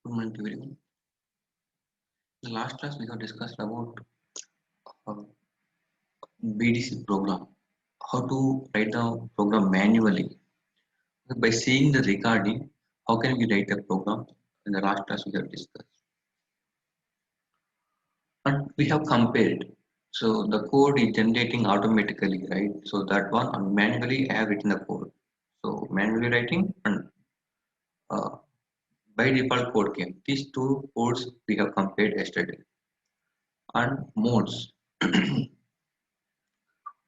Good morning to everyone. In the last class, we have discussed about uh, BDC program, how to write the program manually. By seeing the recording, how can we write a program? In the last class, we have discussed. And we have compared. So the code is generating automatically, right? So that one, and manually, I have written the code. So manually writing and uh, by default code came. These two codes we have compared yesterday. And modes.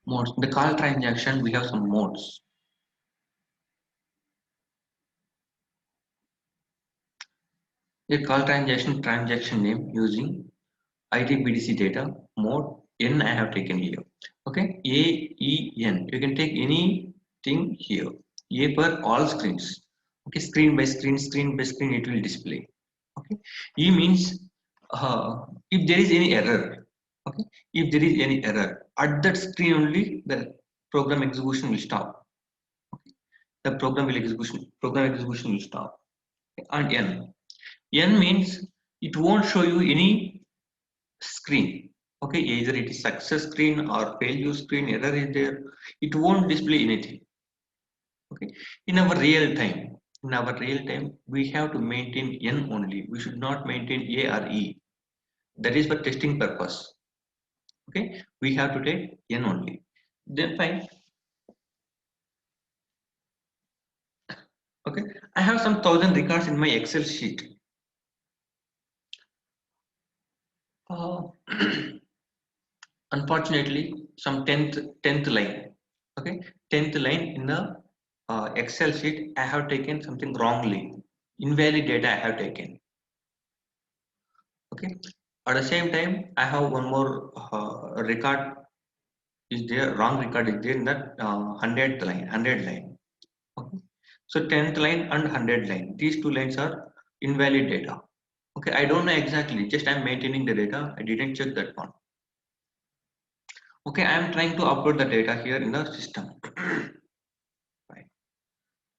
Modes. In the call transaction, we have some modes. A call transaction name using ITBDC data mode N I have taken here. Okay, A E N. You can take anything here. A per all screens. Okay, screen by screen, screen by screen, it will display. Okay, E means if there is any error. Okay, if there is any error at that screen only, the program execution will stop. The program execution will stop. And N. N means it won't show you any screen. Okay, either it is success screen or failure screen, error is there. It won't display anything. Okay, in our real time, we have to maintain N only. We should not maintain A or E. That is for testing purpose. Okay, we have to take N only. Then fine. Okay, I have some 1,000 records in my Excel sheet. Uh, Unfortunately, some tenth line. Okay, 10th line in the Excel sheet, I have taken something wrongly. Invalid data I have taken. Okay, at the same time, I have one more record is there, wrong record is there in that 100th line, 100 line. Okay, so 10th line and 100 line, these two lines are invalid data. Okay, I don't know exactly, just I'm maintaining the data, I didn't check that one. Okay, I am trying to upload the data here in the system. Right.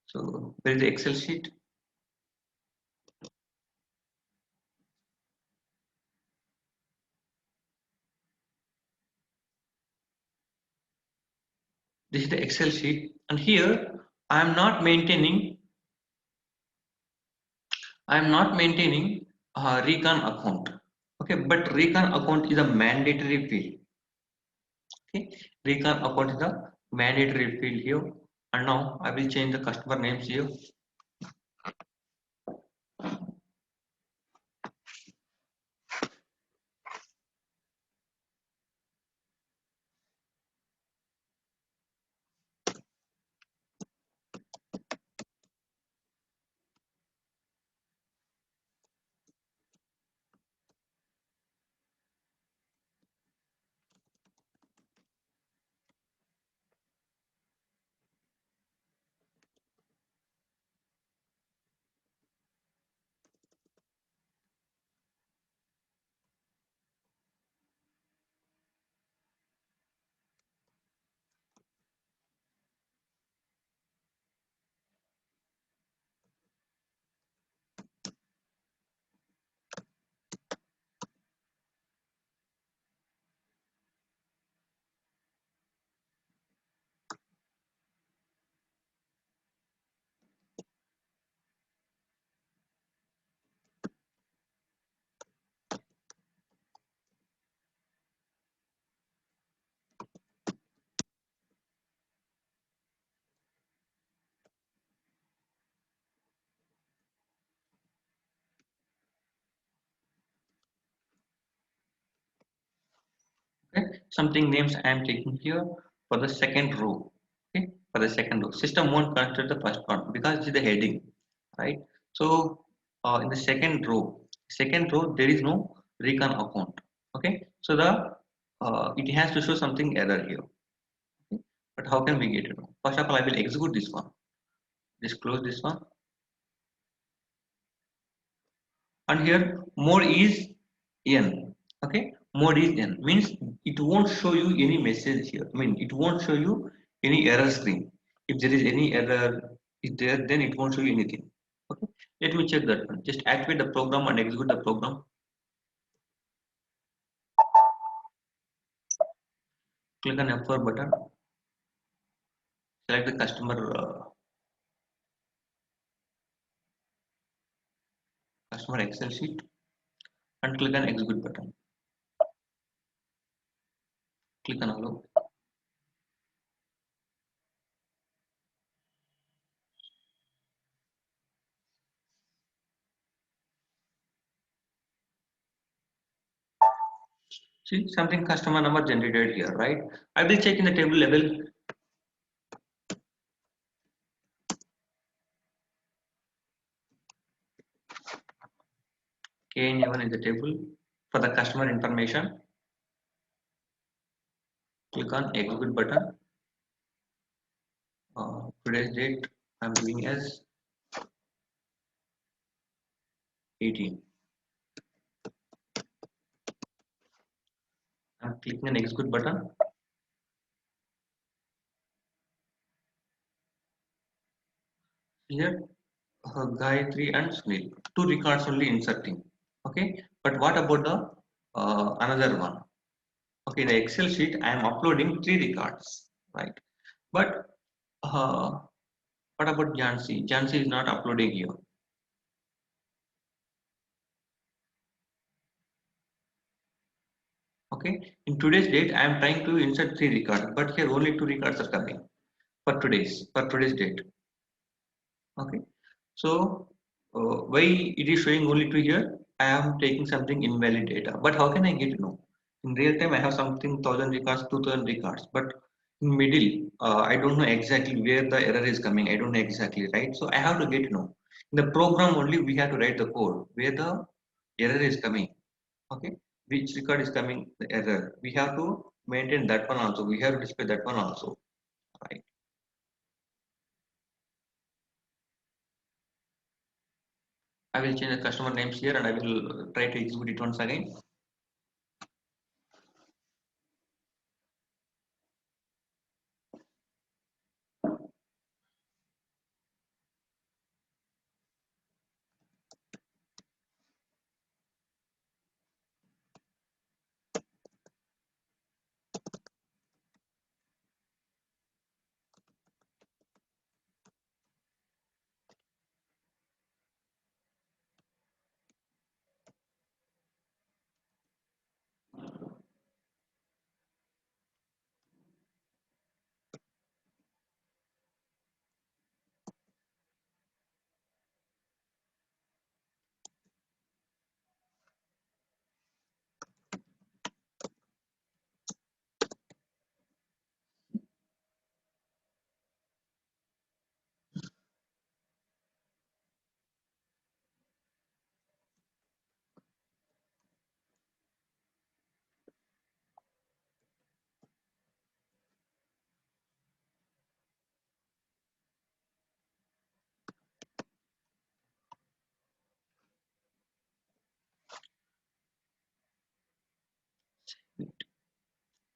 So where is the Excel sheet? This is the Excel sheet, and here I am not maintaining. I am not maintaining a recon account. Okay, but recon account is a mandatory field. Okay, recon account is a mandatory field here, and now I will change the customer names here. Okay, something names I am taking here for the second row. Okay, for the second row, system won't consider the first one because it's the heading, right? So in the second row there is no recon account. Okay, so the it has to show something error here. Okay, but how can we get it? First of all, I will execute this one. Just close this one, and here mode is N. Okay, mode is N means it won't show you any message here. I mean, it won't show you any error screen. If there is any error is there, then it won't show you anything. Okay, Let me check that one. Just activate the program and execute the program. Click on F4 button. Select the customer Excel sheet and click on execute button. Click on allow. See something customer number generated here, right? I will check in the table level. KN1 is the table for the customer information. Click on execute button. Today's date I'm giving as 18. I'm clicking on execute button. Here Gayatri and Sunil. Two records only inserting. Okay, but what about the another one? Okay, in the Excel sheet I am uploading three records, right? But what about Jansi? Jansi is not uploading here. Okay, in today's date I am trying to insert three records, but here only two records are coming for today's date. Okay, so why it is showing only two here? I am taking something invalid data, but how can I get to know? In real time I have something 1000 records, 2000 records, but in middle I don't know exactly where the error is coming. I don't know exactly, right? So I have to get to know. In the program only we have to write the code where the error is coming. Okay, which record is coming the error, we have to maintain that one also, we have to display that one also, right? I will change the customer names here and I will try to execute it once again.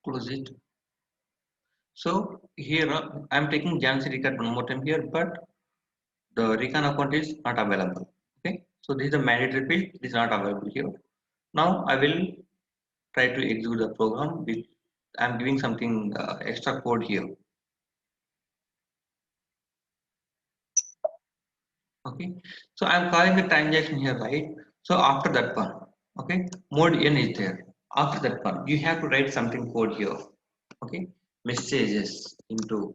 Close it. So here I'm taking Jansi record one more time here, but the recon account is not available. Okay, so this is a mandatory field, it is not available here. Now I will try to execute the program with, I'm giving something extra code here. Okay, so I'm calling the transaction here, right? So after that one, okay, mode n is there. After that one you have to write something code here. Okay, messages into,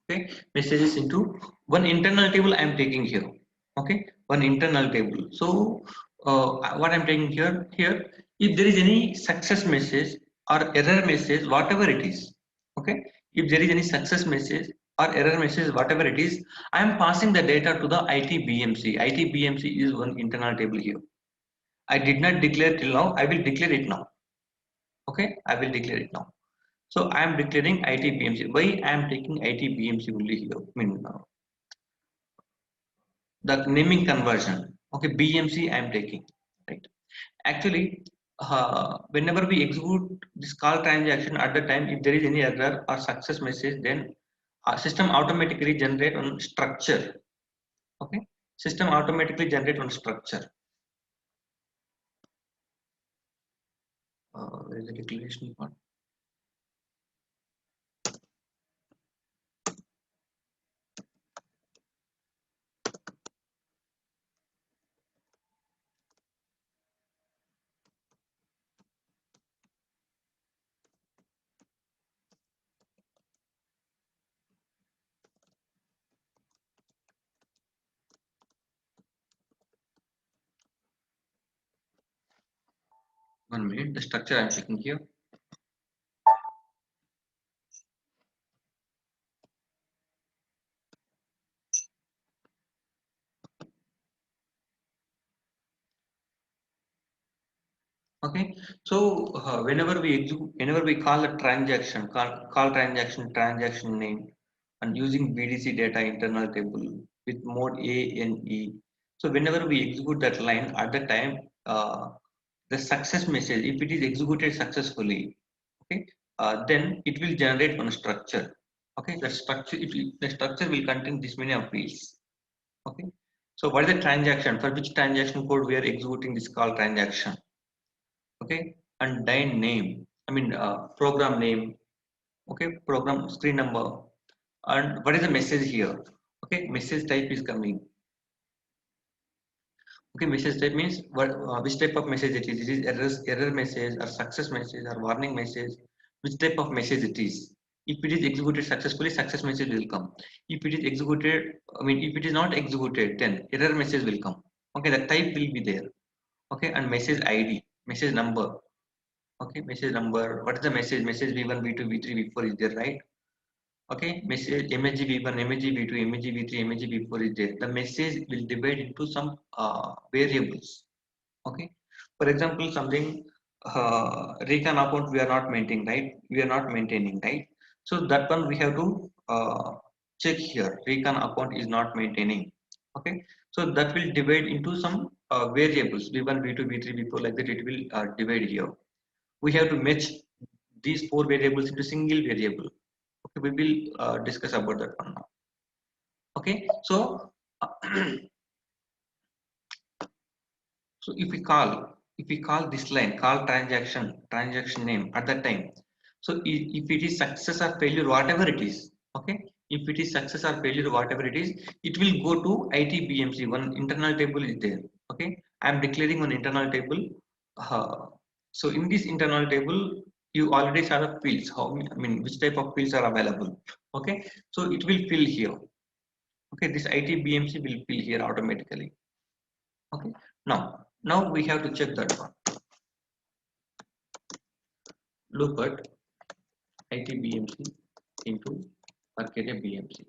okay, messages into one internal table I am taking here. Okay, one internal table. So what I'm taking here, if there is any success message or error message, whatever it is, okay, if there is any success message or error message, whatever it is, I am passing the data to the ITBMC. ITBMC is one internal table here. I did not declare till now, I will declare it now. Okay, I will declare it now. So I am declaring ITBMC. Why I am taking ITBMC only here? I mean, the naming conversion. Okay, BMC I am taking, right? Actually, whenever we execute this call transaction, at the time if there is any error or success message, then system automatically generate on structure. Okay, system automatically generate on structure. Where is the declaration part? One minute, the structure I'm checking here. Okay, so whenever we call a transaction, call transaction name, and using BDC data internal table with mode A N E. So whenever we execute that line at the time, the success message, if it is executed successfully, okay, then it will generate one structure. Okay, the structure will contain this many of fields. Okay, so what is the transaction? For which transaction code we are executing this call transaction? Okay, and dine name, I mean program name. Okay, program screen number, and what is the message here? Okay, message type is coming. Okay, message type means what, which type of message it is. It is error message or success message or warning message. Which type of message it is? If it is executed successfully, success message will come. If it is executed, I mean if it is not executed, then error message will come. Okay, the type will be there. Okay, and message ID, message number. Okay, message number, what is the message? Message v1 v2 v3 v4 is there, right? Okay, message msg v1 msg v2 msg v3 msg v4 is there. The message will divide into some variables. Okay, for example, something recon account we are not maintaining, right? We are not maintaining, right? So that one we have to check here. Recon account is not maintaining. Okay, so that will divide into some variables v1 v2 v3 v4, like that it will divide here. We have to match these four variables into single variable. Okay, we will discuss about that one now. Okay, so so if we call this line call transaction name at that time, so if it is success or failure, whatever it is, okay, if it is success or failure, whatever it is, it will go to itbmc. One internal table is there. Okay, I am declaring one internal table. So in this internal table you already saw the fields, how, I mean which type of fields are available. Okay, so it will fill here. Okay, this itbmc will fill here automatically. Okay, now we have to check that one. Look at itbmc into arcadia bmc.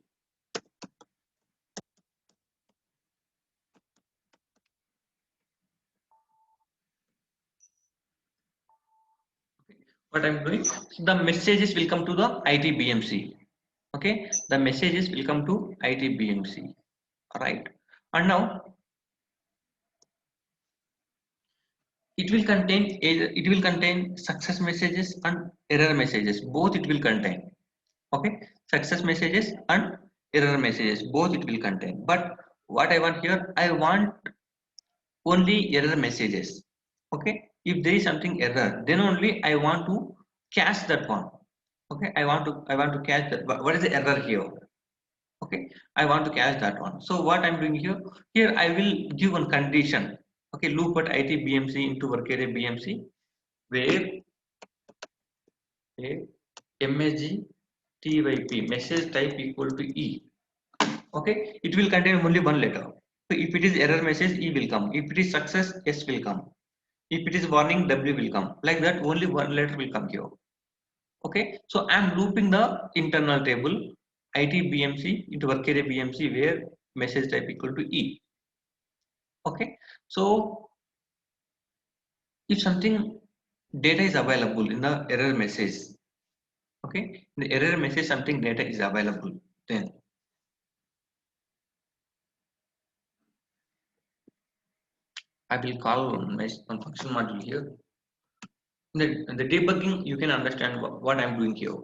What I'm doing, the messages will come to the itbmc. Okay, the messages will come to itbmc. All right, and now it will contain success messages and error messages, both it will contain. Okay, success messages and error messages, both it will contain. But what I want here, I want only error messages. Okay, if there is something error, then only I want to catch that one. Okay, I want to catch that. What is the error here? Okay, I want to catch that one. So what I'm doing here I will give one condition. Okay, loop at itbmc into work area bmc, where a msg typ message type equal to e. Okay, it will contain only one letter. So if it is error message, e will come. If it is success, s will come. If it is warning, w will come. Like that, only one letter will come here. Okay, so I'm looping the internal table itbmc into work area bmc, where message type equal to e. Okay, so if something data is available in the error message, okay, in the error message something data is available, then I will call one function module here. In the debugging, you can understand what I'm doing here.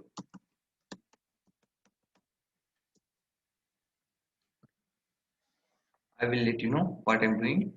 I will let you know what I'm doing.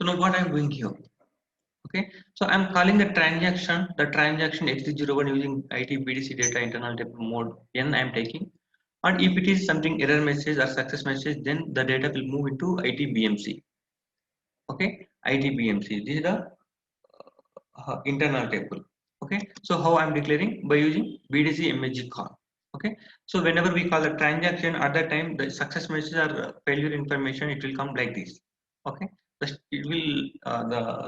now what I'm doing here? Okay, so I'm calling the transaction x01 using ITBDC data internal table mode n I'm taking, and if it is something error message or success message, then the data will move into ITBMC. Okay, ITBMC. This is the internal table. Okay, so how I'm declaring by using BDC MSG call. Okay, so whenever we call the transaction at that time, the success message or failure information, it will come like this. Okay, it will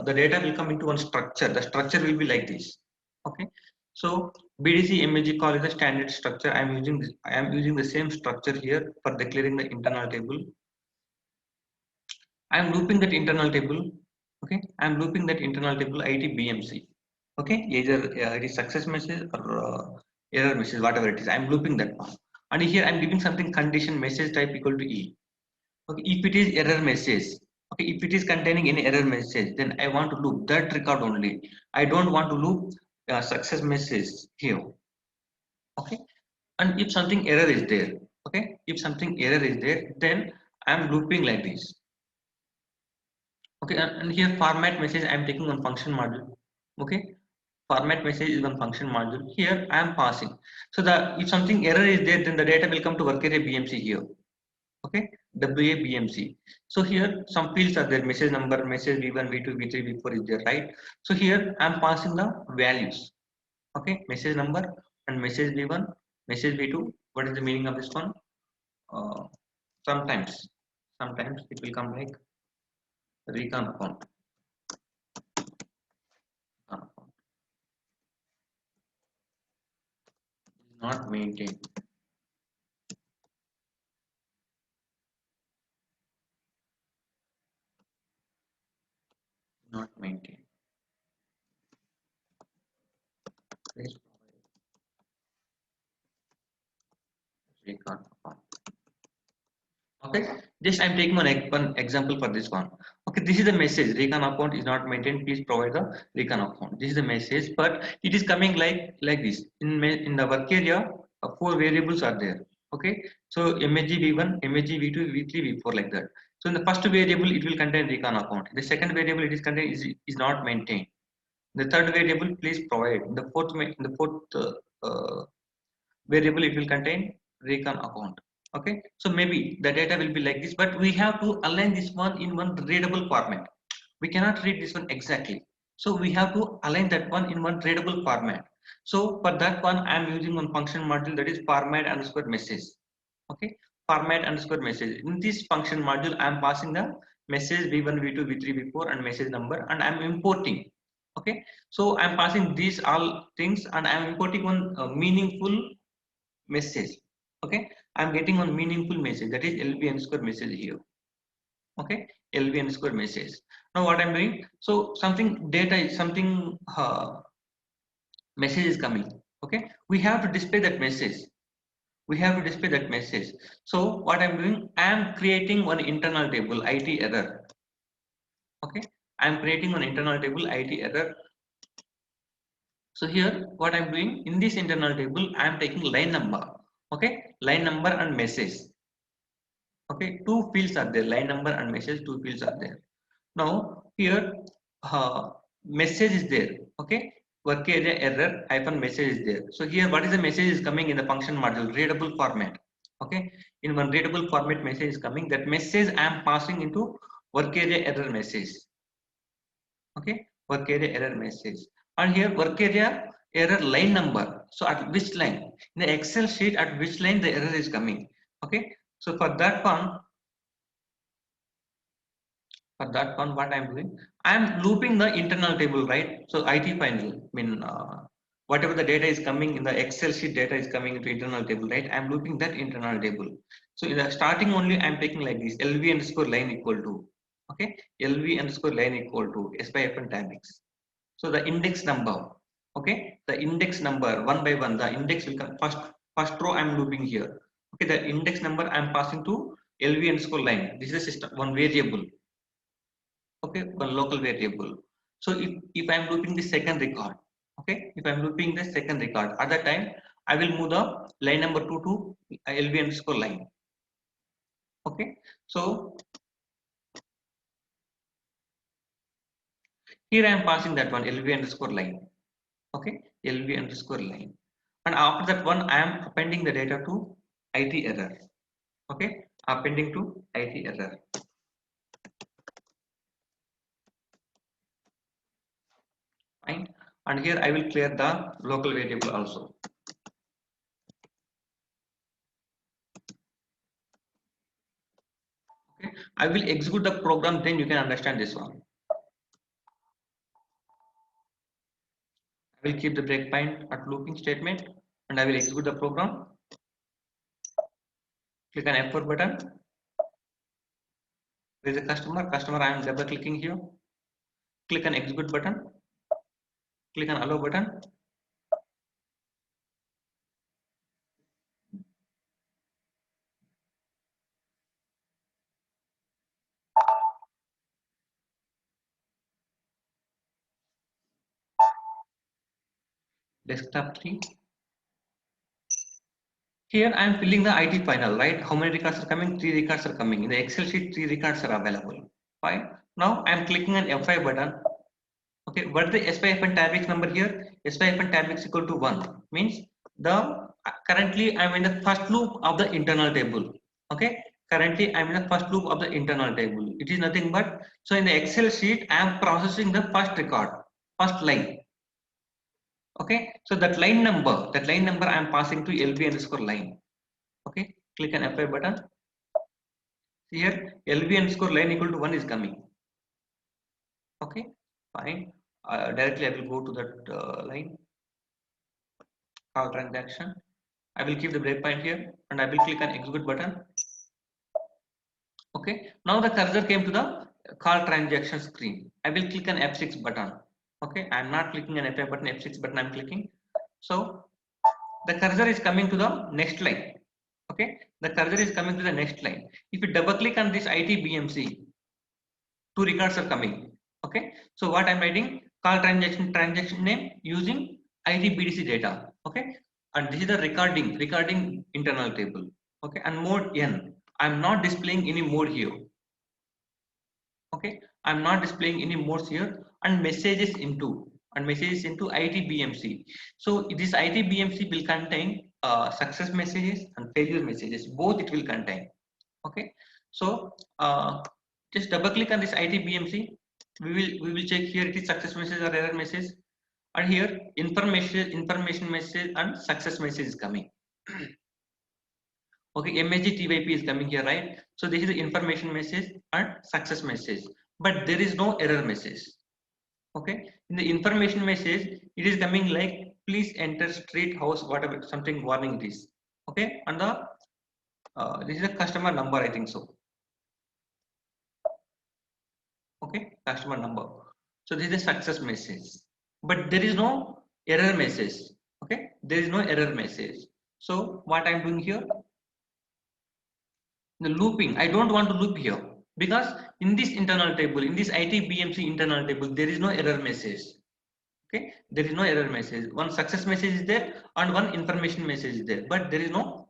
the data will come into one structure. The structure will be like this. Okay, so BDC MSG call is a standard structure. I am using the same structure here for declaring the internal table. I am looping that internal table. Okay, I am looping that internal table ITBMC. Okay, either it is success message or error message, whatever it is. I am looping that one, and here I am giving something condition message type equal to E. Okay, if it is error message, okay, if it is containing any error message, then I want to loop that record only. I don't want to loop success message here. Okay, and if something error is there, okay, if something error is there, then I am looping like this. Okay, and here format message I am taking one function module. Okay, format message is one function module. Here I am passing. So the if something error is there, then the data will come to work area BMC here. Okay, WABMC. So here some fields are there, message number, message V1, V2, V3, V4 is there, right? So here I am passing the values. Okay, message number and message V1, message V2. What is the meaning of this one? Uh, sometimes it will come like recon account. Not maintained. Not maintained. Please recon account. Okay, just I'm taking one example for this one. Okay, this is the message. Recon account is not maintained. Please provide the recon account. This is the message, but it is coming like this. In the work area, four variables are there. Okay, so MSG V1, MSG V2, V3, V4 like that. So in the first variable, it will contain recon account. The second variable it is contained is not maintained. The third variable, please provide. The fourth variable, it will contain recon account. Okay, so maybe the data will be like this, but we have to align this one in one readable format. We cannot read this one exactly, so we have to align that one in one readable format. So for that one I am using one function module, that is format underscore message. Okay, format underscore message. In this function module I am passing the message v1, v2, v3, v4 and message number, and I am importing. Okay, so I am passing these all things and I am importing one meaningful message. Okay, I'm getting one meaningful message, that is lb underscore message here. Okay, lb underscore message. Now what I'm doing, so something data is something message is coming. Okay, we have to display that message. So what I'm doing, I'm creating one internal table it error. Okay, I'm creating one internal table it error. So here what I'm doing, in this internal table I'm taking line number. Okay, line number and message. Okay, two fields are there, line number and message, two fields are there. Now here message is there. Okay, work area error hyphen message is there. So here what is the message is coming in the function module, readable format. Okay, in one readable format message is coming. That message I am passing into work area error message. Okay, work area error message, and here work area error line number. So at which line in the Excel sheet, at which line the error is coming. Okay, so for that one, what I'm doing, I'm looping the internal table, right? So it final, I mean whatever the data is coming in the Excel sheet, data is coming into internal table, right? I'm looping that internal table. So in the starting only I'm taking like this, lv underscore line equal to, okay, lv underscore line equal to s by f and tab x. So the index number, okay, the index number one by one, the index will come first row I'm looping here. Okay, the index number I'm passing to lv underscore line. This is a system one variable. Okay, one local variable. So if I'm looping the second record, okay, if I'm looping the second record, at that time I will move the line number 2 to lv underscore line. Okay, so Here I am passing that one LV underscore line. Okay, LV underscore line. And after that one, I am appending the data to IT error. Okay, appending to IT error. Fine. And here I will clear the local variable also. Okay, I will execute the program, then you can understand this one. I will keep the breakpoint at looping statement and I will execute the program. Click on F4 button. There is a customer I am double clicking here. Click on execute button. Click on allow button. Desktop 3. Here I am filling the IT final, right? How many records are coming? 3 records are coming. In the Excel sheet, 3 records are available. Fine. Now I am clicking on F5 button. Okay, what the SY-tab X number here? SY-tab X equal to 1 means the currently I am in the first loop of the internal table. Okay, currently I am in the first loop of the internal table. It is nothing but, so in the Excel sheet I am processing the first record, first line. Okay, so that line number I am passing to LV underscore line. Okay, click on F5 button. Here LV underscore line equal to 1 is coming. Okay, fine. Directly I will go to that line, call transaction. I will keep the breakpoint here and I will click on execute button. Okay, now the cursor came to the call transaction screen. I will click on F6 button. Okay, I am not clicking on F5 button, F6 button I am clicking. So the cursor is coming to the next line. Okay, the cursor is coming to the next line. If you double click on this ITBMC, 2 records are coming. Okay, so what I'm writing, call transaction name using ITBDC data. Okay, and this is the recording internal table. Okay, and mode N. I'm not displaying any mode here. Okay, I'm not displaying any modes here, and messages into ITBMC. So this ITBMC will contain success messages and failure messages. Both it will contain. Okay, so just double click on this ITBMC. We will check here it is success message or error message, and here information message and success message is coming. Okay, MSG is coming here, right? So this is the information message and success message, but there is no error message. Okay, in the information message, it is coming like please enter street, house, whatever, something warning this. Okay, and the this is a customer number, I think so. Okay, customer number. So this is a success message, but there is no error message. Okay, there is no error message. So what I'm doing here, the looping, I don't want to loop here because in this internal table, in this ITBMC internal table, there is no error message. Okay, there is no error message. One success message is there and one information message is there, but there is no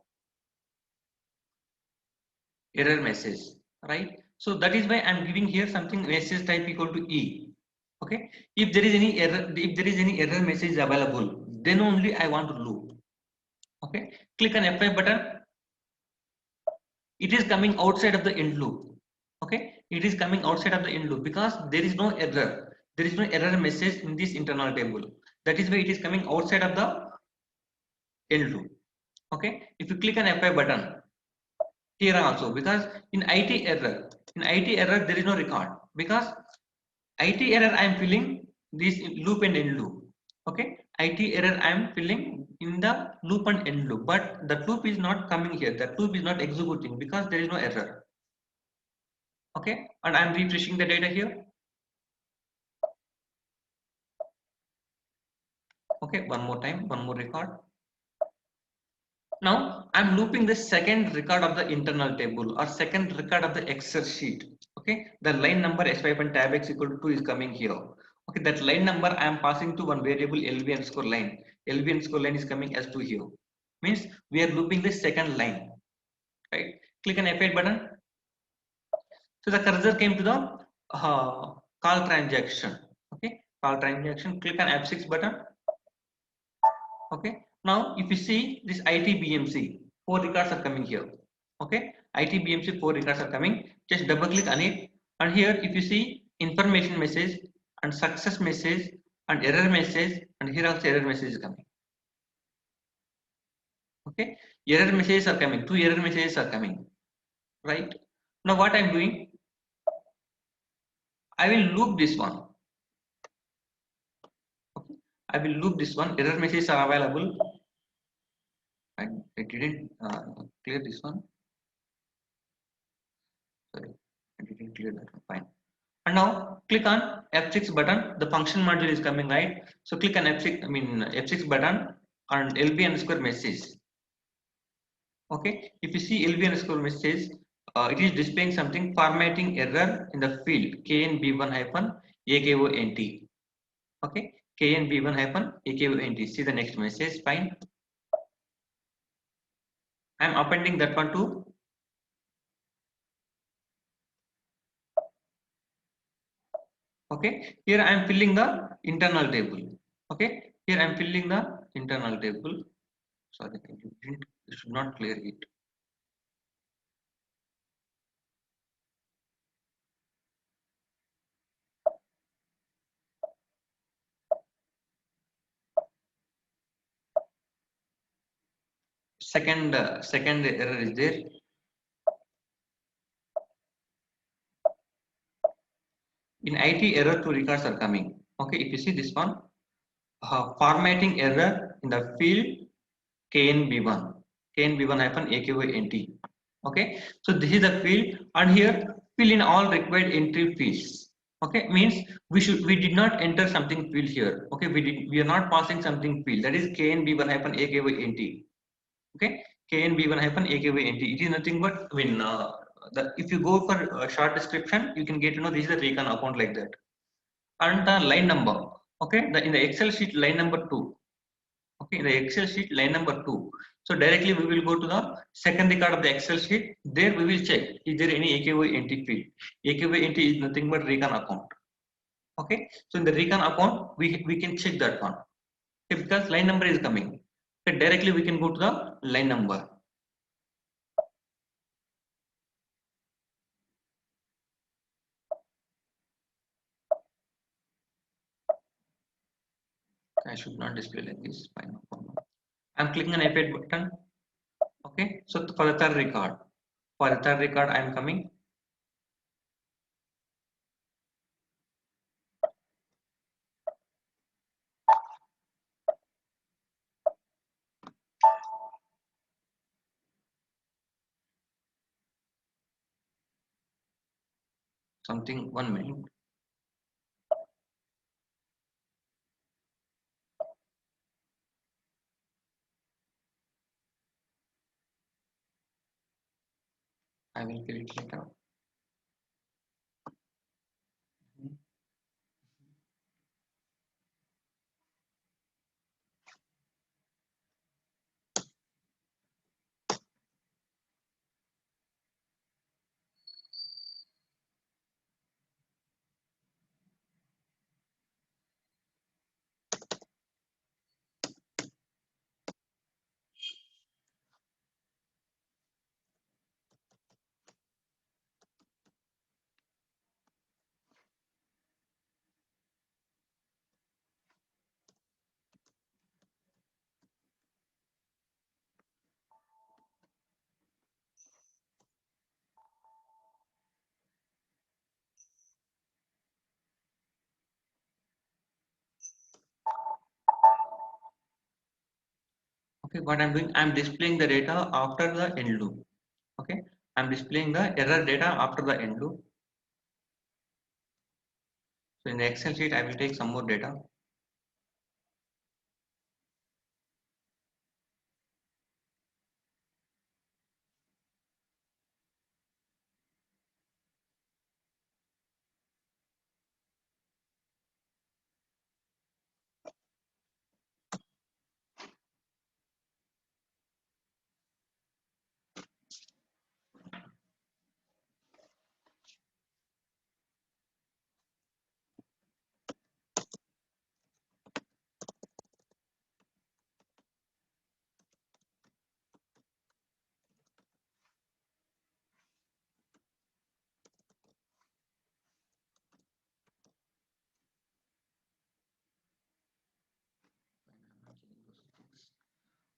error message, right? So that is why I'm giving here something message type equal to E. Okay, if there is any error message available, then only I want to loop. Okay, click on F5 button. It is coming outside of the end loop. Okay, it is coming outside of the end loop because there is no error. There is no error message in this internal table. That is why it is coming outside of the end loop. Okay, if you click on F5 button here also, because in IT error there is no record because IT error I am filling this loop and end loop. Okay, IT error I am filling in the loop and end loop, but the loop is not coming here. That loop is not executing because there is no error. Okay, and I am refreshing the data here. Okay, one more time, one more record. Now I'm looping the second record of the internal table or second record of the Excel sheet. Okay, the line number SY-tab X equal to 2 is coming here. Okay, that line number I am passing to one variable LV underscore line. LV underscore line is coming as 2 here. Means we are looping the second line. Right? Click on F8 button. So the cursor came to the call transaction. Okay, call transaction, click on F6 button. Okay, now if you see this ITBMC, 4 records are coming here. Okay, ITBMC 4 records are coming. Just double click on it, and here if you see information message and success message and error message, and here also error message is coming. Okay, error messages are coming. 2 error messages are coming. Right now, what I'm doing, I will loop this one. Okay, I will loop this one. Error messages are available. I didn't clear this one. Sorry, I didn't clear that one. Fine. And now click on F6 button. The function module is coming, right? So click on F6. I mean F6 button and LB underscore message. Okay. If you see LB underscore message, it is displaying something formatting error in the field knb1 hyphen akont. Okay. knb1 hyphen akont. See the next message. Fine. I am appending that one to. Okay, here I am filling the internal table. Okay, here I am filling the internal table. Sorry, you should not clear it. Second error is there. In IT, error 2 records are coming. Okay, if you see this one, formatting error in the field knb1, knb1 hyphen akont. Okay, so this is the field, and here fill in all required entry fields. Okay, means we did not enter something field here. Okay, we are not passing something field, that is knb1 hyphen akont. Okay, knb1 hyphen akont. It is nothing but, I mean, if you go for a short description, you can get to know this is the recon account, like that. And the line number, okay, in the Excel sheet, line number 2. Okay, in the Excel sheet, line number 2. So directly we will go to the second record of the Excel sheet. There we will check, is there any akont field. Akont is nothing but recon account. Okay, so in the recon account, we can check that one. Okay, because line number is coming. Okay, directly we can go to the line number. I should not display like this. Fine, no problem. I'm clicking on F8 button. Okay, so for the third record, I am coming. Something, 1 minute. I will fill it later. Okay, what I'm doing, I'm displaying the data after the end loop. Okay, I'm displaying the error data after the end loop. So in the Excel sheet, I will take some more data.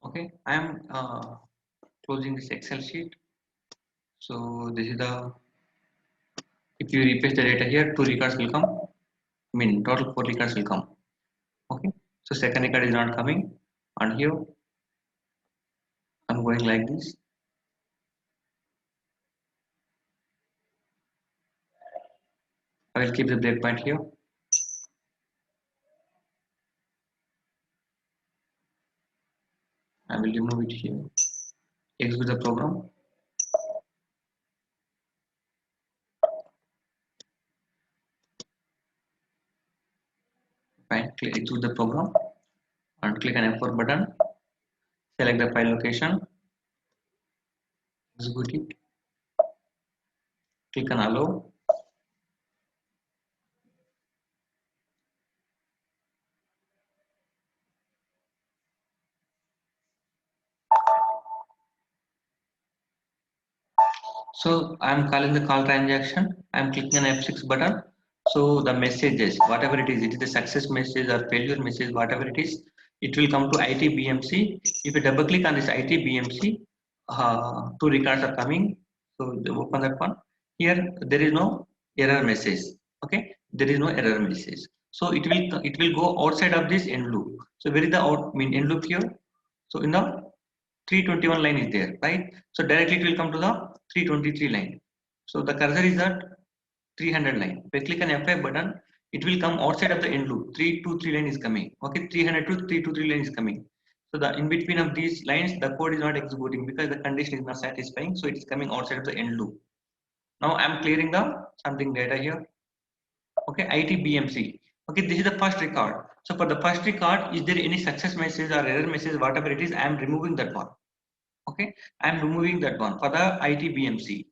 Okay, I am closing this Excel sheet. So this is the, if you replace the data here, two records will come. I mean total four records will come. Okay, so second record is not coming, and here I'm going like this. I will keep the breakpoint here. I will remove it here. Execute the program. Fine. Click execute the program and click on F4 button. Select the file location. Execute it. Click on allow. So I'm calling the call transaction. I'm clicking on F6 button. So the messages, whatever it is a success message or failure message, whatever it will come to ITBMC. If you double click on this ITBMC, two records are coming. So open that one. Here there is no error message. Okay, there is no error message. So it will go outside of this end loop. So where is the end loop here? So in the 321 line is there, right? So directly it will come to the 323 line. So the cursor is at 300 line. If I click on F5 button, it will come outside of the end loop. 323 line is coming. Okay, 300 to 323 line is coming. So the in between of these lines, the code is not executing because the condition is not satisfying. So it is coming outside of the end loop. Now I am clearing the something data here. Okay, ITBMC. Okay, this is the first record. So for the first record, is there any success message or error message, whatever it is, I am removing that one. Okay, I am removing that one for the ITBMC.